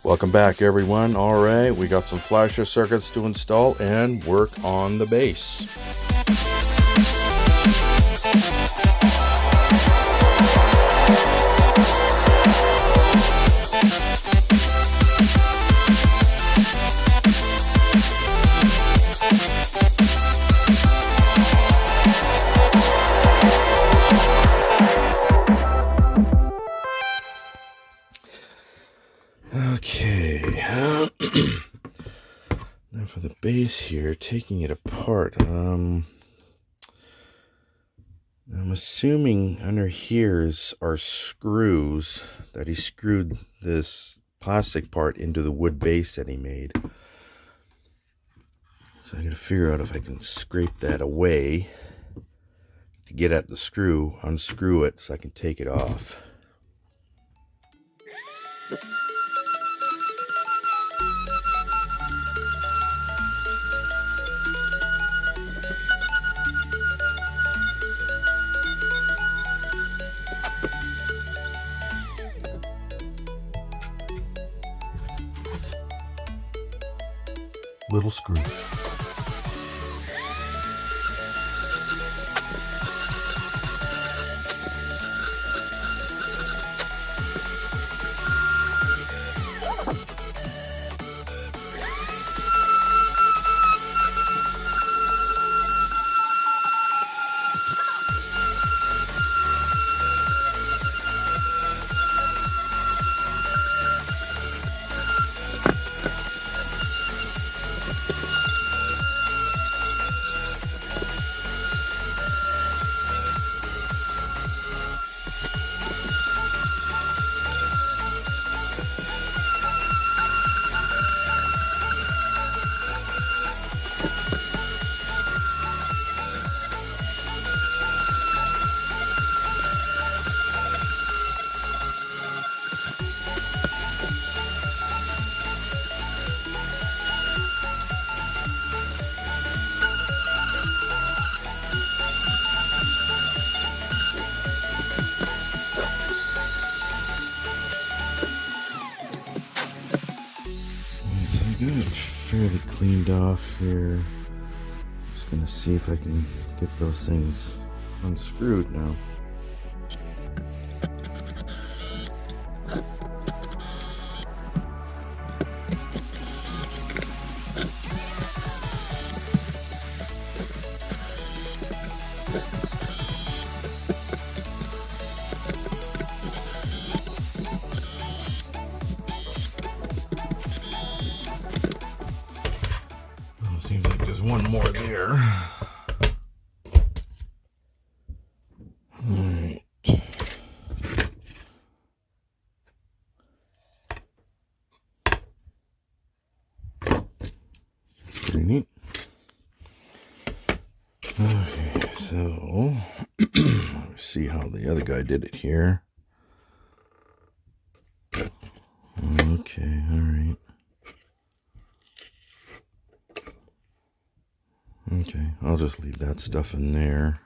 Welcome back, everyone. All right, we got some flasher circuits to install and work on the base. Okay, now for the base here, taking it apart. I'm assuming under here are screws that he screwed this plastic part into the wood base that he made. So I'm going to figure out if I can scrape that away to get at the screw, unscrew it so I can take it off. Little screw. Fairly cleaned off here. Just gonna see if I can get those things unscrewed now. Seems like there's one more there. Alright. That's pretty neat. Okay, so let's see how the other guy did it here. Okay, alright. Okay, I'll just leave that stuff in there.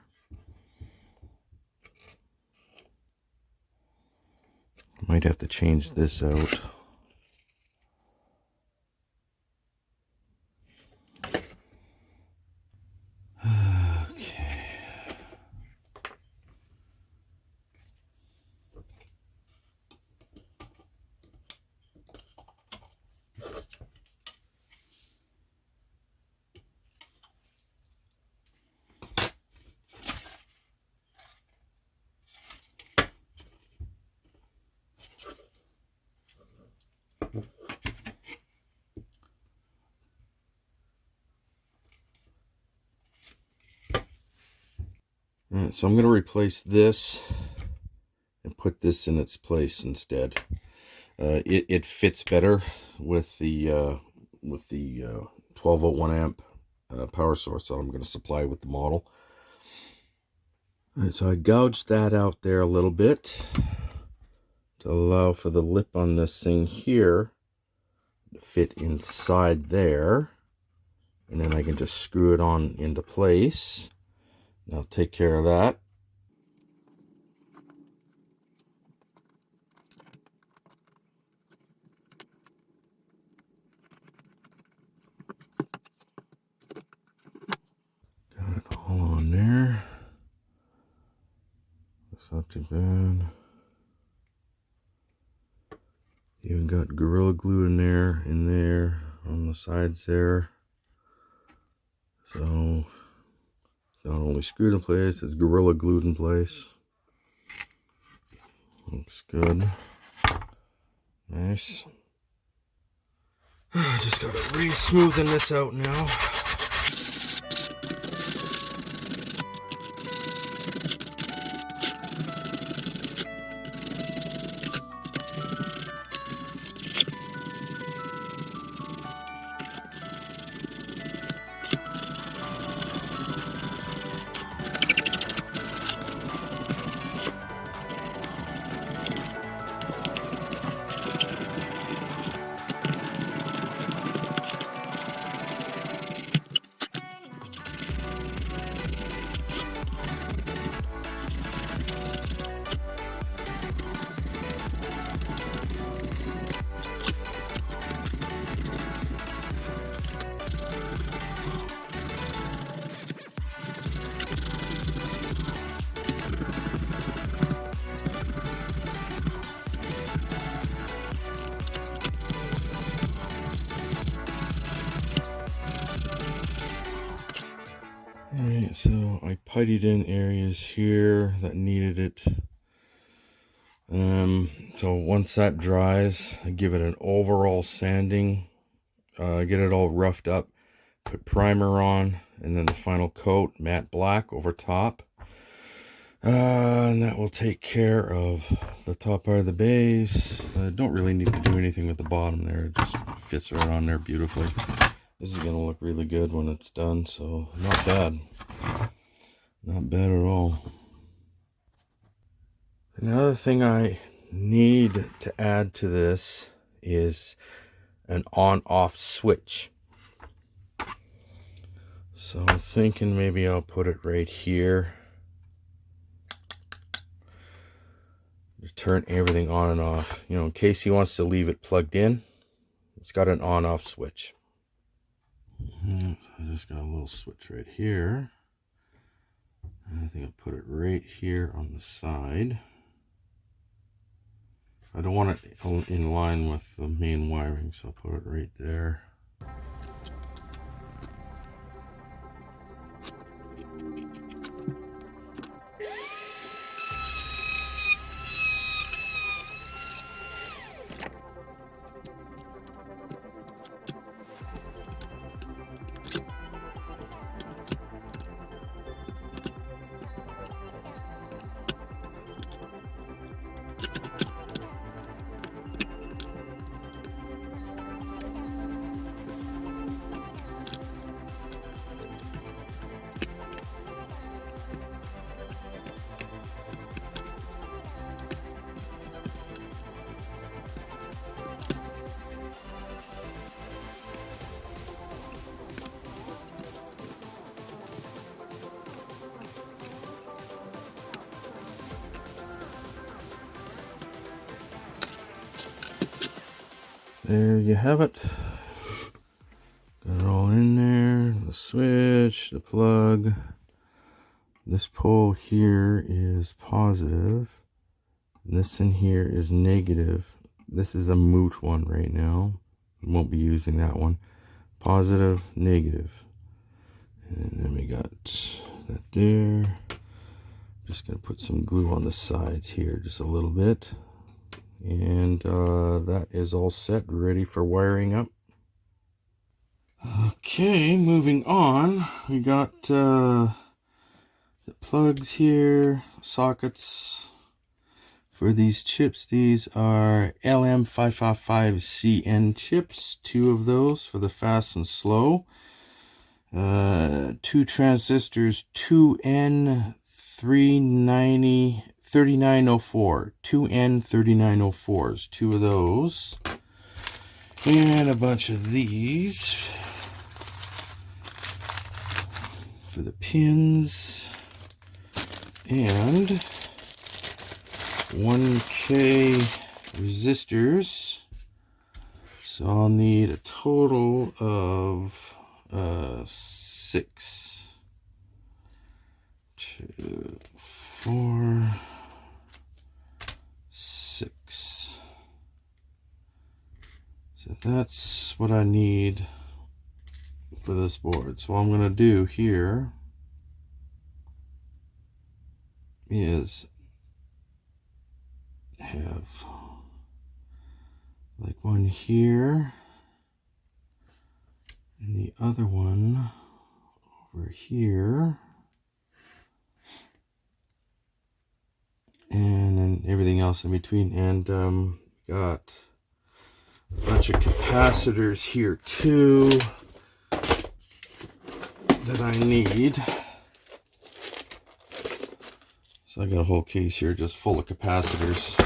Might have to change this out. Okay. Alright, so I'm going to replace this and put this in its place instead. It fits better with the 12 volt 1 amp power source that I'm going to supply with the model. Alright, so I gouged that out there a little bit to allow for the lip on this thing here to fit inside there, and then I can just screw it on into place. I'll take care of that. It's not too bad. Even got Gorilla Glue in there on the sides there. So not only screwed in place, it's Gorilla Glued in place. Looks good. Nice. Just gotta re-smoothen this out now. Alright, so I puttied in areas here that needed it. So once that dries, I give it an overall sanding, get it all roughed up, put primer on, and then the final coat, matte black over top. And that will take care of the top part of the base. I don't really need to do anything with the bottom there. It just fits right on there beautifully. This is going to look really good when it's done, so not bad. Not bad at all. Another thing I need to add to this is an on-off switch. So I'm thinking maybe I'll put it right here. Just turn everything on and off. You know, in case he wants to leave it plugged in, it's got an on-off switch. So I just got a little switch right here. And I think I'll put it right here on the side. I don't want it in line with the main wiring, so I'll put it right there. There you have it. Got it all in there. The switch, the plug. This pole here is positive. This in here is negative. This is a moot one right now. Won't be using that one. Positive, negative. And then we got that there. Just gonna put some glue on the sides here, just a little bit. And that is all set, ready for wiring up. Okay, moving on. We got the plugs here, sockets for these chips. These are LM555CN chips, 2 of those for the fast and slow. 2 transistors, 2N3904, 2N3904s, 2 of those, and a bunch of these for the pins, and 1K resistors. So I'll need a total of 6, 2, 4, So that's what I need for this board. So what I'm going to do here is have like one here and the other one over here, and then everything else in between. And got a bunch of capacitors here too that I need. So I got a whole case here just full of capacitors,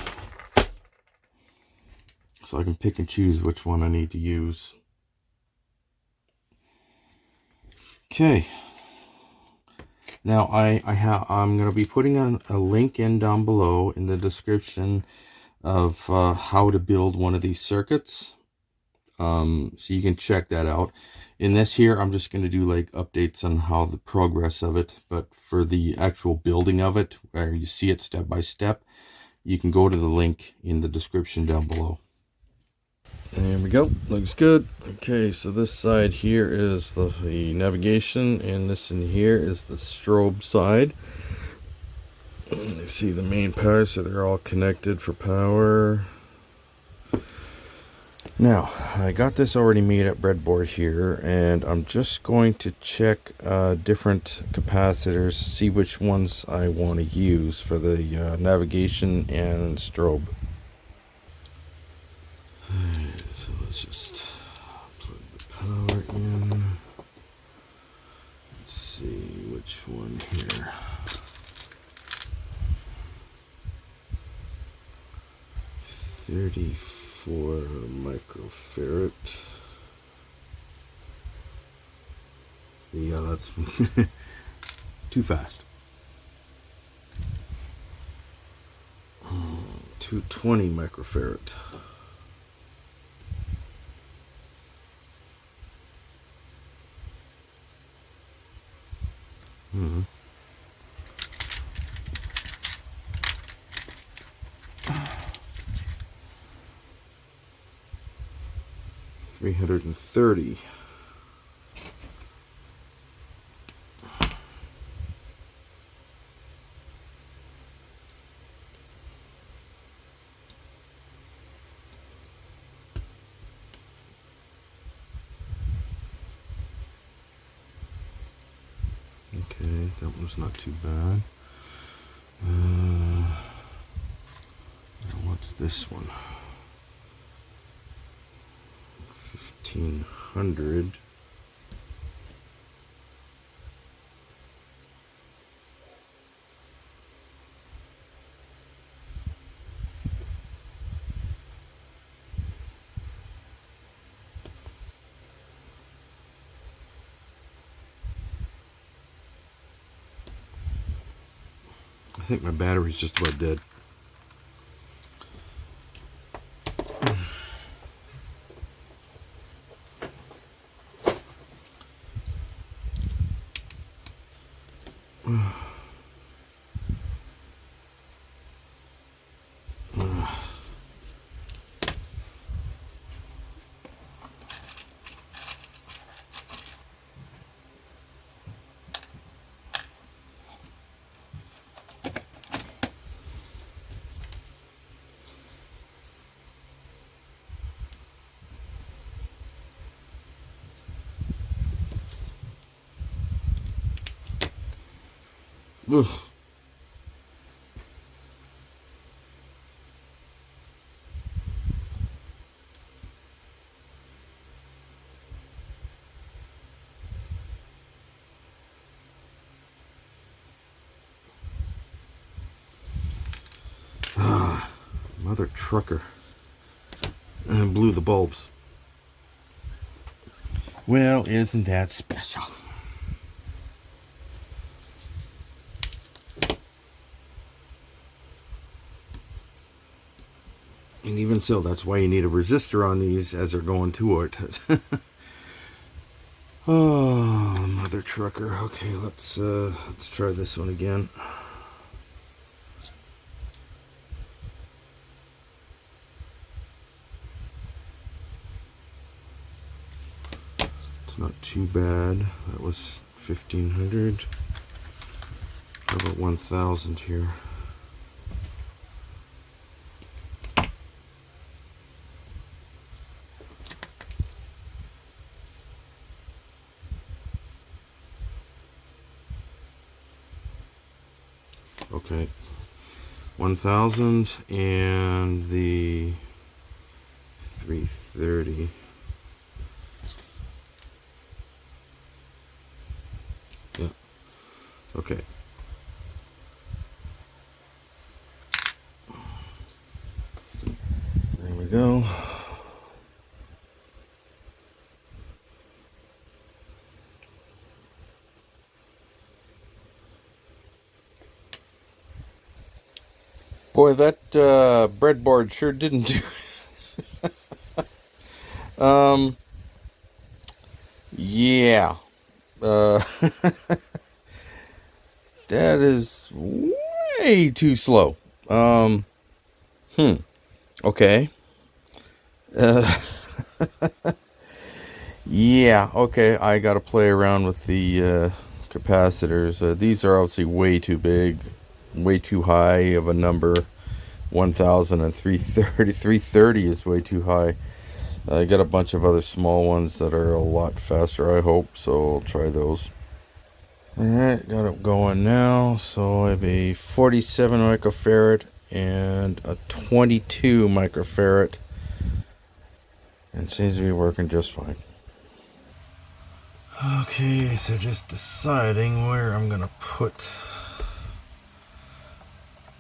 so I can pick and choose which one I need to use. Okay. Now I'm going to be putting a link in down below in the description of how to build one of these circuits, so you can check that out. In this here, I'm just going to do like updates on how the progress of it, but for the actual building of it, where you see it step by step, you can go to the link in the description down below. There we go, looks good. Okay, so this side here is the navigation, and this in here is the strobe side. You see the main power, so they're all connected for power. Now, I got this already made at breadboard here, and I'm just going to check different capacitors, see which ones I want to use for the navigation and strobe. So let's just plug the power in. Let's see which one here. $34 microfarad. Yeah, that's too fast. 220 microfarad. Mm-hmm. 330. Okay, that one's not too bad. What's this one? 1500. I think my battery's just about dead. Ugh. Mother trucker. And blew the bulbs. Well, isn't that special? And even so, that's why you need a resistor on these as they're going to it. Oh, mother trucker. Okay, let's try this one again. not too bad. That was 1500. How about 1000 here? Okay, 1000 and the 330. Yeah, okay. There we go. Boy, that breadboard sure didn't do. Yeah. Uh, that is way too slow. Okay. Uh, yeah, okay. I got to play around with the capacitors. These are obviously way too big, way too high of a number. 1000 and 330. 330 is way too high. I got a bunch of other small ones that are a lot faster, I hope, so I'll try those. Alright, got it going now. So I have a 47 microfarad and a 22 microfarad. And it seems to be working just fine. Okay, so just deciding where I'm gonna put.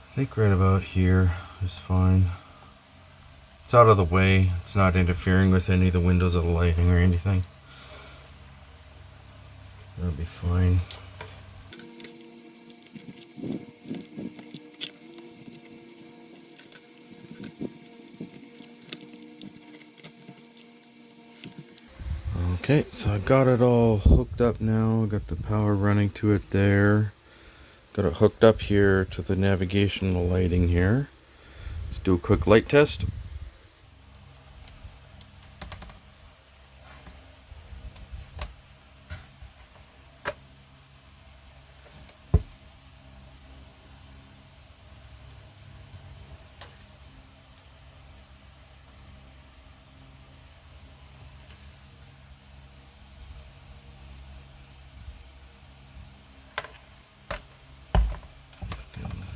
I think right about here is fine. It's out of the way. It's not interfering with any of the windows of the lighting or anything. That'll be fine. Okay, so I got it all hooked up now. I got the power running to it there. Got it hooked up here to the navigational lighting here. Let's do a quick light test.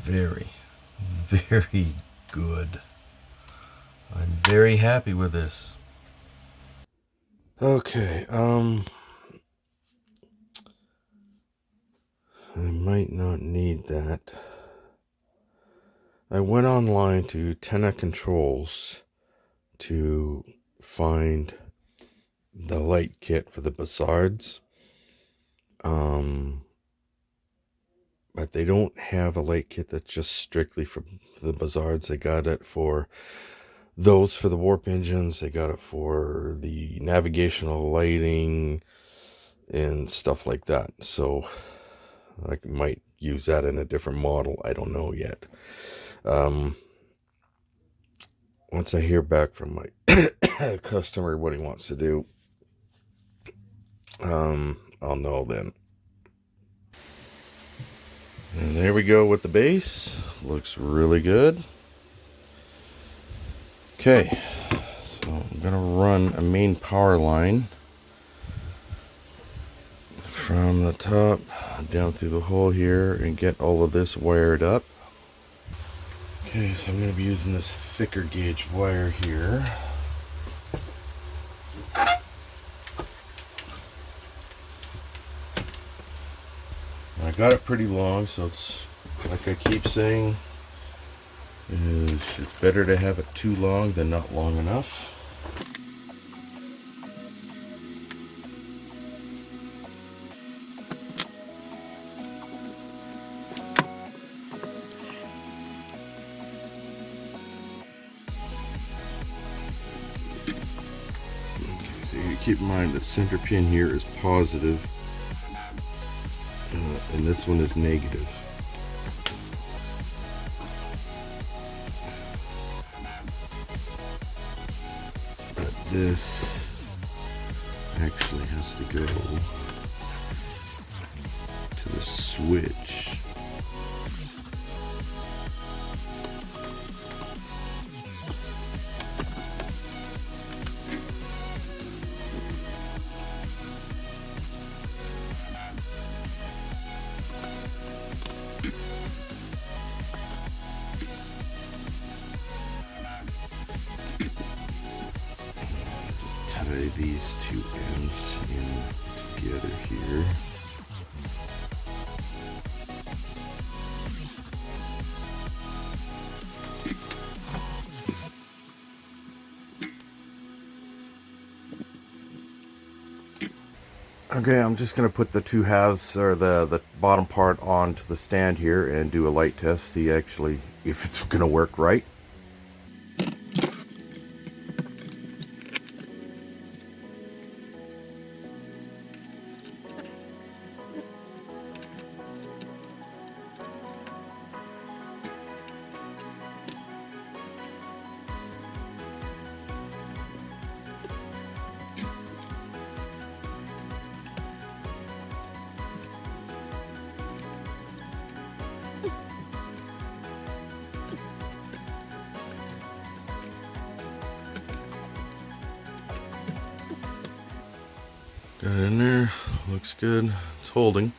Very, very good. I'm very happy with this. Okay, I might not need that. I went online to Terran Controls to find the light kit for the Buzzards. But they don't have a light kit that's just strictly for the Buzzards. They got it for those for the warp engines. They got it for the navigational lighting and stuff like that. So I might use that in a different model. I don't know yet. Once I hear back from my customer what he wants to do, I'll know then. And there we go with the base. Looks really good. Okay, so I'm gonna run a main power line from the top down through the hole here and get all of this wired up. Okay, so I'm gonna be using this thicker gauge wire here. I got it pretty long, so it's like I keep saying, it's better to have it too long than not long enough. Okay, so you keep in mind the center pin here is positive, and this one is negative. But this actually has to go to the switch. Tie these two ends in together here. Okay, I'm just going to put the two halves, or the bottom part, onto the stand here and do a light test, see actually if it's going to work right. Got it in there, looks good, it's holding.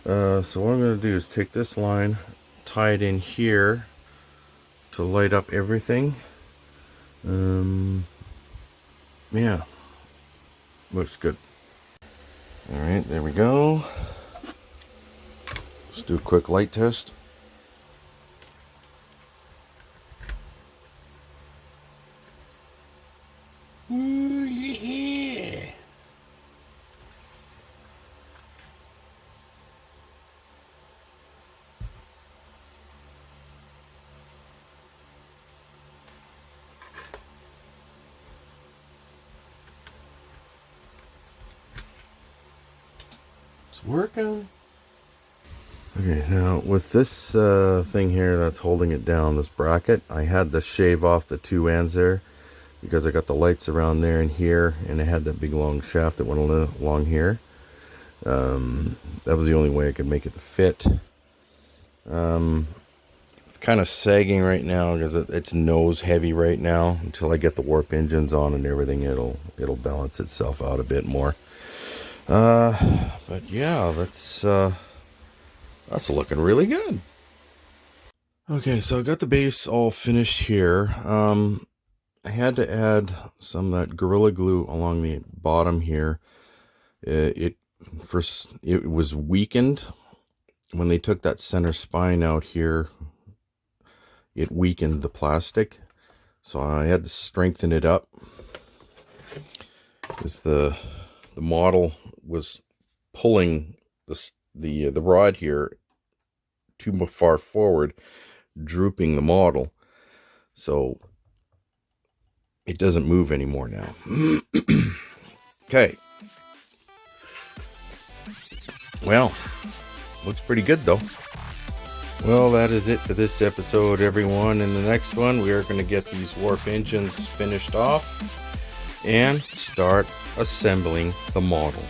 So what I'm going to do is take this line, tie it in here to light up everything. Yeah, looks good. Alright, there we go. Let's do a quick light test. Ooh, yeah. It's working. Okay, now with this thing here that's holding it down, this bracket, I had to shave off the two ends there because I got the lights around there and here, and I had that big long shaft that went along here. That was the only way I could make it to fit. It's kind of sagging right now because it's nose heavy right now. Until I get the warp engines on and everything, it'll balance itself out a bit more. But yeah, that's looking really good. Okay, so I got the base all finished here. I had to add some of that Gorilla Glue along the bottom here. It was weakened when they took that center spine out here. It weakened the plastic, so I had to strengthen it up because the model was pulling the rod here too far forward, drooping the model, so it doesn't move anymore now. Okay, well, looks pretty good though. Well, that is it for this episode, everyone. In the next one, we are going to get these warp engines finished off and start assembling the model.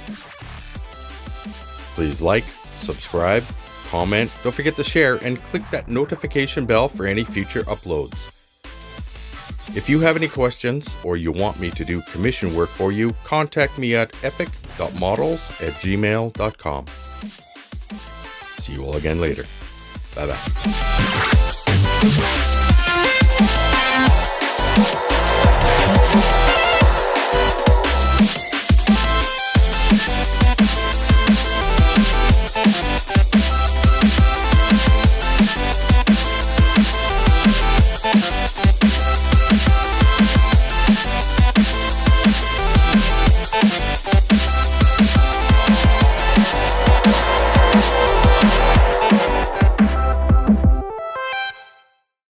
Please like, subscribe, comment, don't forget to share, and click that notification bell for any future uploads. If you have any questions or you want me to do commission work for you, contact me at epyc.models@gmail.com. See you all again later. Bye-bye.